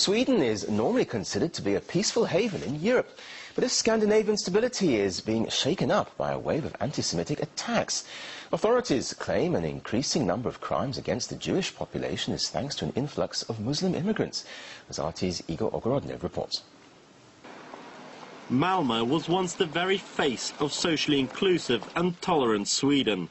Sweden is normally considered to be a peaceful haven in Europe. But if Scandinavian stability is being shaken up by a wave of anti-Semitic attacks, authorities claim an increasing number of crimes against the Jewish population is thanks to an influx of Muslim immigrants, as RT's Igor Ogorodnev reports. Malmo was once the very face of socially inclusive and tolerant Sweden.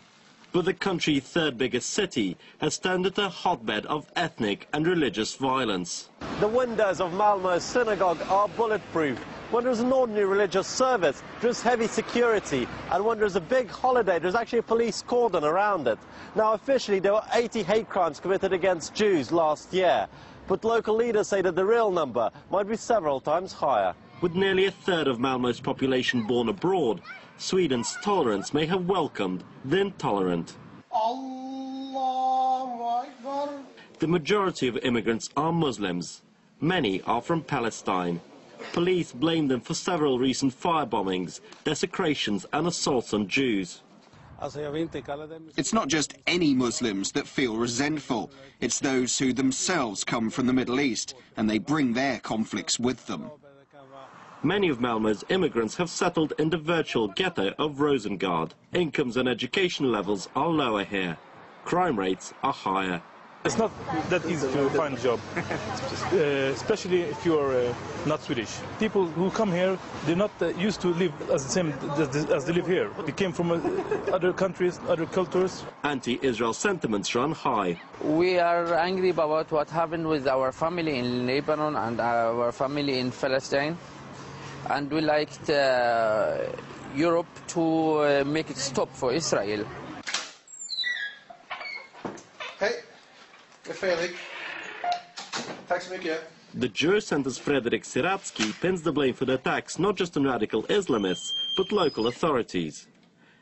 But the country's third biggest city has turned into a hotbed of ethnic and religious violence. The windows of Malmo's synagogue are bulletproof. When there's an ordinary religious service, there's heavy security, and when there's a big holiday, there's actually a police cordon around it. Now, officially, there were 80 hate crimes committed against Jews last year, but local leaders say that the real number might be several times higher. With nearly a third of Malmo's population born abroad, Sweden's tolerance may have welcomed the intolerant. The majority of immigrants are Muslims. Many are from Palestine. Police blame them for several recent fire bombings, desecrations and assaults on Jews. It's not just any Muslims that feel resentful. It's those who themselves come from the Middle East, and they bring their conflicts with them. Many of Malmo's immigrants have settled in the virtual ghetto of Rosengård. Incomes and education levels are lower here. Crime rates are higher. It's not that easy to find a job, especially if you're not Swedish. People who come here, they're not used to live as the same as they live here. They came from other countries, other cultures. Anti-Israel sentiments run high. We are angry about what happened with our family in Lebanon and our family in Palestine. And we liked Europe to make it stop for Israel. Hey, Felix. Tack så mycket. The Jewish center's Fredrik Siratsky pins the blame for the attacks not just on radical Islamists, but local authorities.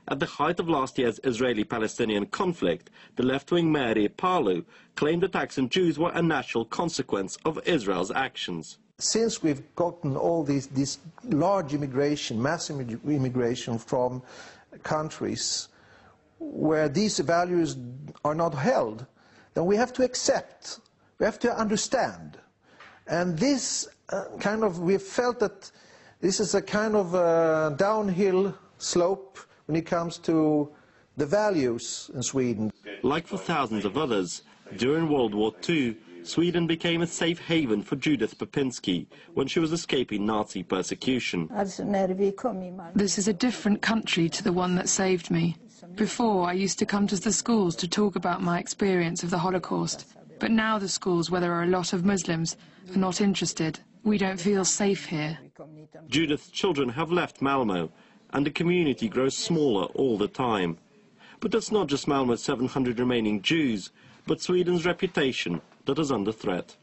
At the height of last year's Israeli-Palestinian conflict, the left-wing Meri Palu claimed attacks on Jews were a natural consequence of Israel's actions. Since we've gotten all this large immigration, massive immigration from countries where these values are not held, then we have to accept, we have to understand. And this we've felt that this is a kind of downhill slope when it comes to the values in Sweden. Like for thousands of others, during World War II, Sweden became a safe haven for Judith Popinski when she was escaping Nazi persecution. This is a different country to the one that saved me. Before, I used to come to the schools to talk about my experience of the Holocaust. But now the schools, where there are a lot of Muslims, are not interested. We don't feel safe here. Judith's children have left Malmo, and the community grows smaller all the time. But that's not just Malmo's 700 remaining Jews, but Sweden's reputation that is under threat.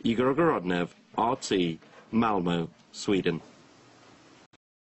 Igor Ogorodnev, RT, Malmo, Sweden.